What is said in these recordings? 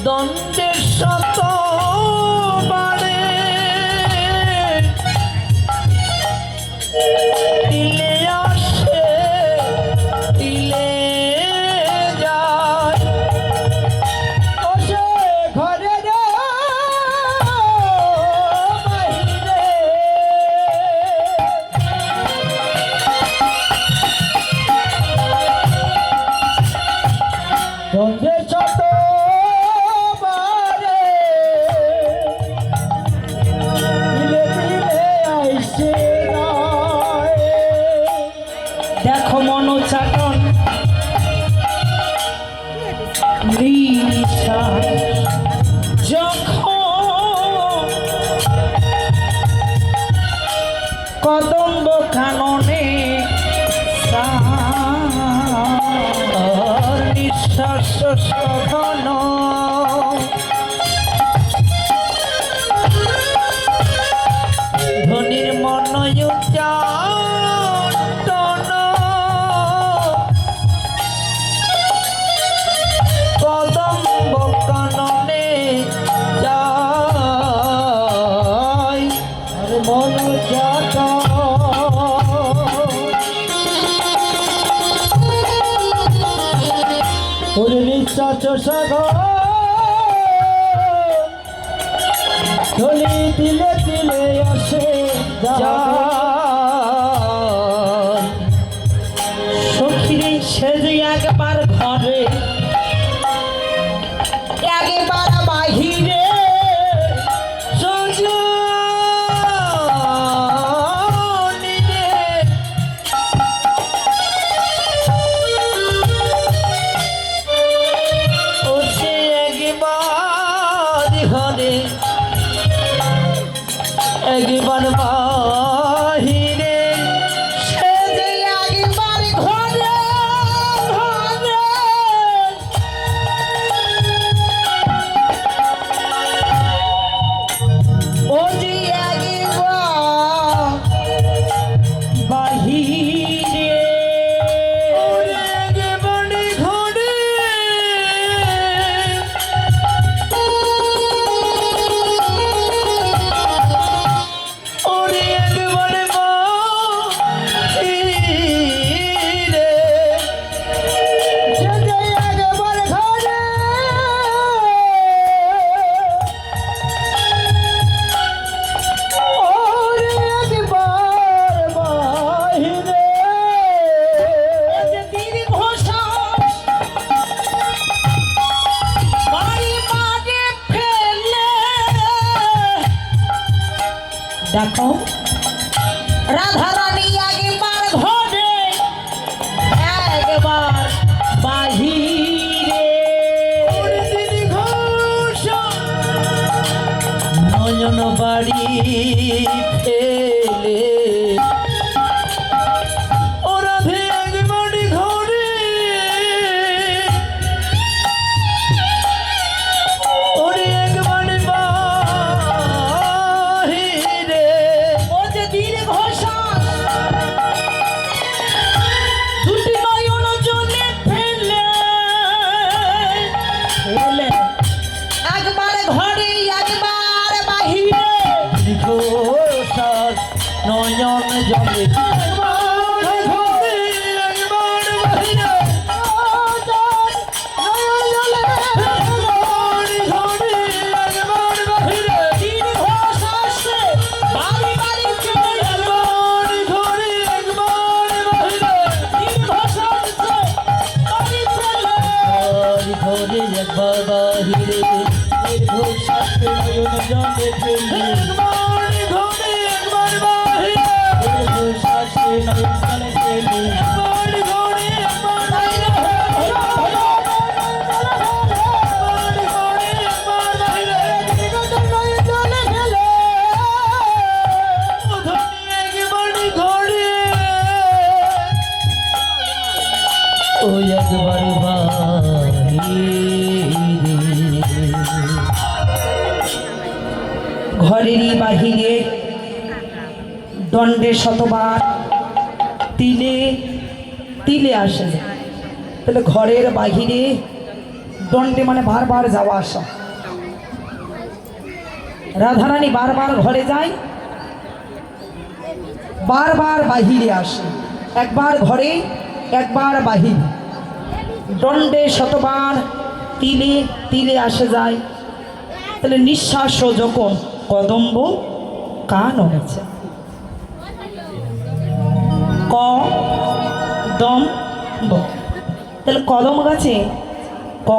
দ্বন্দ্বের শত বারে তিলে আসে তিলে যায় ও সে ঘরে রে বাহিরে দ্বন্দ্বের শত দেখো মনোচাটন যখন কদম্ব কাননে নিঃশ্বাস সঘন ধ্বনির মনযুক্তা কদম্ব কাননে যায় মন যাতা ওরে নিঃশ্বাস সাগর ধলি দিলে দিলে আসে যায় সখীরে সেজে একবার ঘরে একবার বাহিরে ও সে একবার ঘরে একবার বাহিরে সে যে একবার ঘরে ঘরে ও যে একবার বাহিরে একবার ঘরে ওরে একবার বাহিরে সে যে একবার ঘরে ওরে একবার বাহিরে দীর্ঘ শ্বাস বাড়ি মাঝে ফেলে দেখো রাধারানী একবার ঘরে একবার বাহিরে নয়ন বাড়ি ফেলে ও রাধে একবার ঘরে ওরে একবার বাহিরে ও যে দীর্ঘ শ্বাস দুটি নয়ন জলে ফেলে একবার ঘরে একবার বাহিরে দীর্ঘ শ্বাস নয়ন জলে একবার বাহিরে দীর্ঘ শ্বাস নয়ন জলে ফেলে একবার ঘরে একবার বাহিরে দীর্ঘ শ্বাস নয়ন জলে ফেলে একবার ঘরে একবার বাহিরে একবার ঘরে একবার বাহিরে দীর্ঘ নয়ন জলে ফেলে ও ধনী একবার ঘরে ও একবার ঘরেরই বাহিরে দণ্ডে শতবার তিলে তিলে আসে তাহলে ঘরের বাহিরে দণ্ডে মানে বারবার যাওয়া আসা। রাধারানী বারবার ঘরে যায়, বারবার বাহিরে আসে, একবার ঘরে একবার বাহিরে, দণ্ডে শতবার, তিলে তিলে আসে যায়। তাহলে নিঃশ্বাসও যখন কদম্ব কান হয়েছে, ক দম ব, তাহলে কদম গাছে ক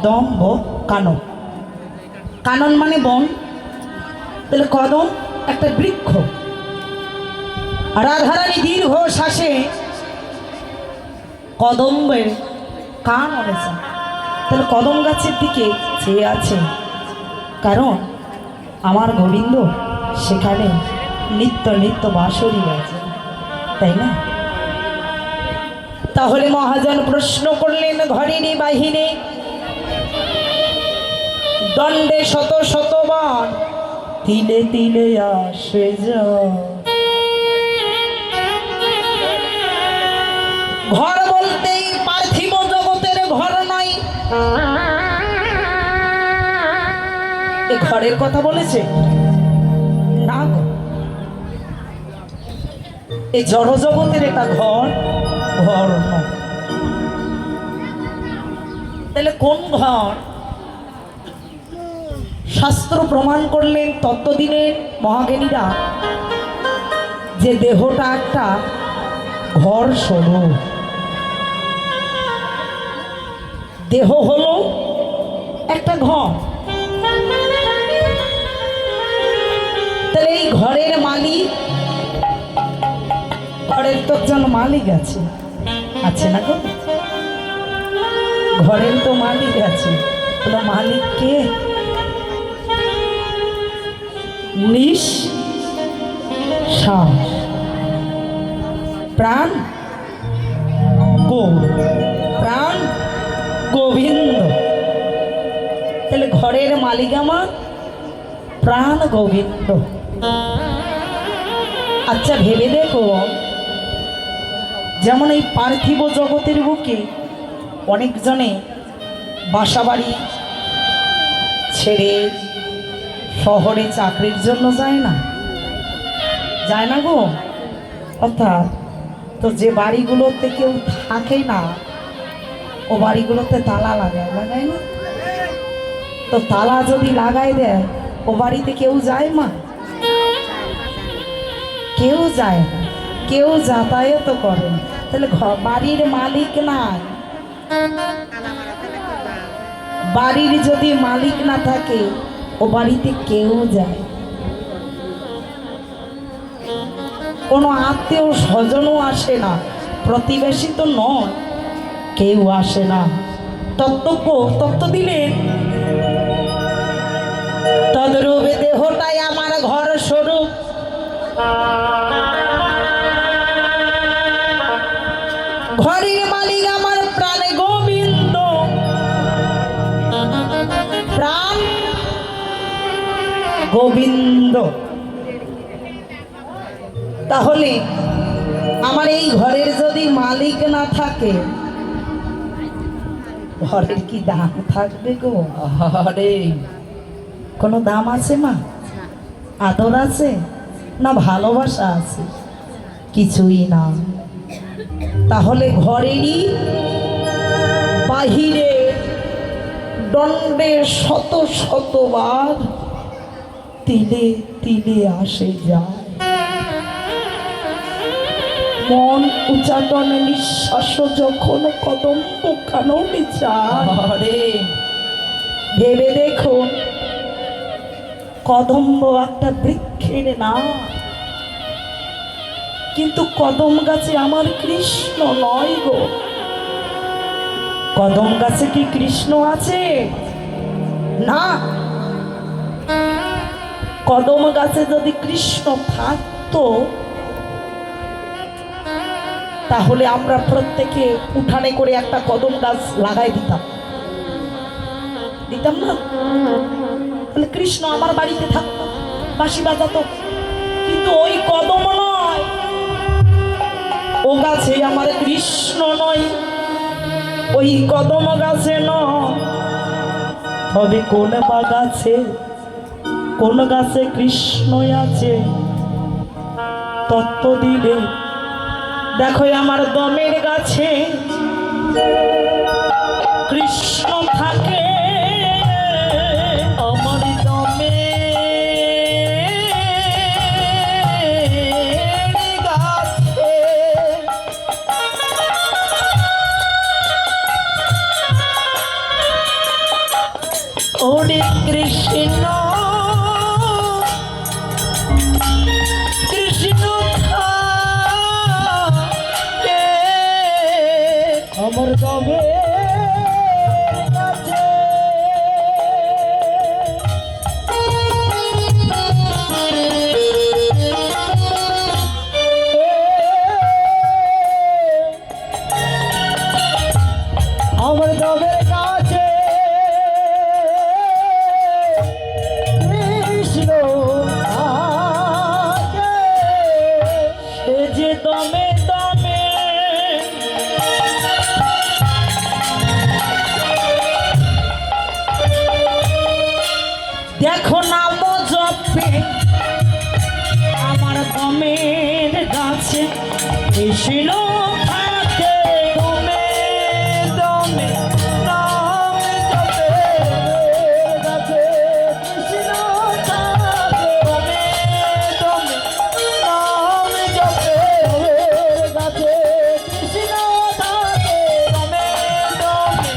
দম ব কানন, কানন মানে বন, তাহলে কদম একটা বৃক্ষ। রাধারানী দীর্ঘ শ্বাসে কদম্বের কান অনেছে, তাহলে কদম গাছের দিকে চেয়ে আছে, কারণ আমার গোবিন্দ সেখানে নিত্য নিত্য বাঁশরি বাজে, তাই না? তাহলে মহাজন প্রশ্ন করলেন, ঘরেরই বাহিরে দণ্ডে শত শতবার, তিলে তিলে আসে যা। ঘর বলতেই পার্থিব জগতের ঘর নয়, এ ঘরের কথা বলেছে না গো, এই জড় জগতের এটা ঘর, ঘর নয়। তাহলে কোন ঘর? শাস্ত্র প্রমাণ করলেন তত্ত্বদিনের মহাজ্ঞানীরা যে দেহটা একটা ঘর স্বরূপ, দেহ হলো একটা ঘর। তাহলে এই ঘরের মালিক, ঘরের তো একজন মালিক আছে, আছে না গো? ঘরের তো মালিক আছে, তাহলে মালিক কে? নিঃশ্বাস প্রাণ প্রাণ গোবিন্দ। তাহলে ঘরের মালিক আমার প্রাণ গোবিন্দ। আচ্ছা ভেবে দেখো, যেমন এই পার্থিব জগতের বুকে অনেকজনে বাসাবাড়ি ছেড়ে শহরে চাকরির জন্য যায় না, যায় না গো? অর্থাৎ তো যে বাড়িগুলোতে কেউ থাকে না, ও বাড়িগুলোতে তালা লাগায়, লাগায় না? তো তালা যদি লাগাই দেয়, ও বাড়িতে কেউ যায়? মা, কেউ যায় না, কেউ যাতায়াত করে না। তাহলে বাড়ির মালিক নাই, বাড়ির যদি মালিক না থাকে, ও বাড়িতে কেউ যায়, কোনো আত্মীয় স্বজনও আসে না, প্রতিবেশী তো নয়, কেউ আসে না। তত্ত্ব দিলেন, তদ্রূপে দেহটাই আমার ঘর স্বরূপ, ঘরের মালিক আমার প্রাণ গোবিন্দ, প্রাণ গোবিন্দ। তাহলে আমার এই ঘরের যদি মালিক না থাকে, ঘরের কি দাম থাকবে গো? আরে কোনো দাম আছে মা? আদর আছে না ভালোবাসা আছে? কিছুই না। তাহলে ঘরেরই বাহিরে দণ্ডে শত শতবার, তিলে তিলে আসে যায়। মন উচ্চাটনে নিঃশ্বাস যখন কদম্ব কাননে যায়, ভেবে দেখুন, কদম্ব একটা বৃক্ষের নাম, কিন্তু কদম গাছে আমার কৃষ্ণ নয় গো। কদম গাছে কি কৃষ্ণ আছে? না। কদম গাছে যদি কৃষ্ণ থাকতো, তাহলে আমরা প্রত্যেকে উঠানে করে একটা কদম গাছ লাগাই দিতাম, দিতাম না? তাহলে কৃষ্ণ আমার বাড়িতে থাকতো, বাঁশি বাজাতো। কিন্তু ওই কদম নয়, ও গাছে আমার কৃষ্ণ নয়, ওই কদম গাছে নয়, তবে কোন বা গাছে কোন গাছে কৃষ্ণ আছে তত্ত্ব দিলে দেখো আমার দমের গাছে কৃষ্ণ থাকে, আমার দমে গাছে ওরে কৃষ্ণ কৃষ্ণ থাকে আমার দমে গাছে। আমার দমের কাছে কৃষ্ণ থাকে, সে যে দমে দমে দেখো নাম জপে আমার দমের গাছে কৃষ্ণ থাকে, দমে দমে নাম জপে গাছে কৃষ্ণ থাকে, দমে দমে নাম জপে গাছে কৃষ্ণ থাকে, দমে দমে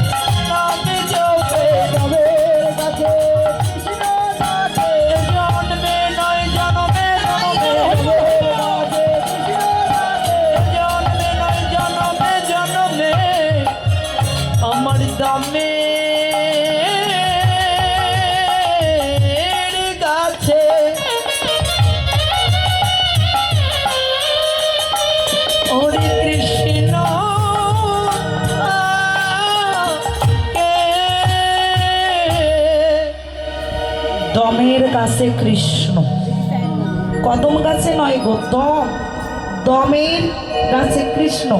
নাম জপে গাছে কৃষ্ণ থাকে, জন্মে নয় জন্মে জন্মে গাছে কৃষ্ণ থাকে, জন্মে নয় জন্মে জন্মে আমার দমে গাছে ওরে কৃষ্ণ দমের কাছে কৃষ্ণ, কদম গাছে নয় গো, দমের গাছে কৃষ্ণ।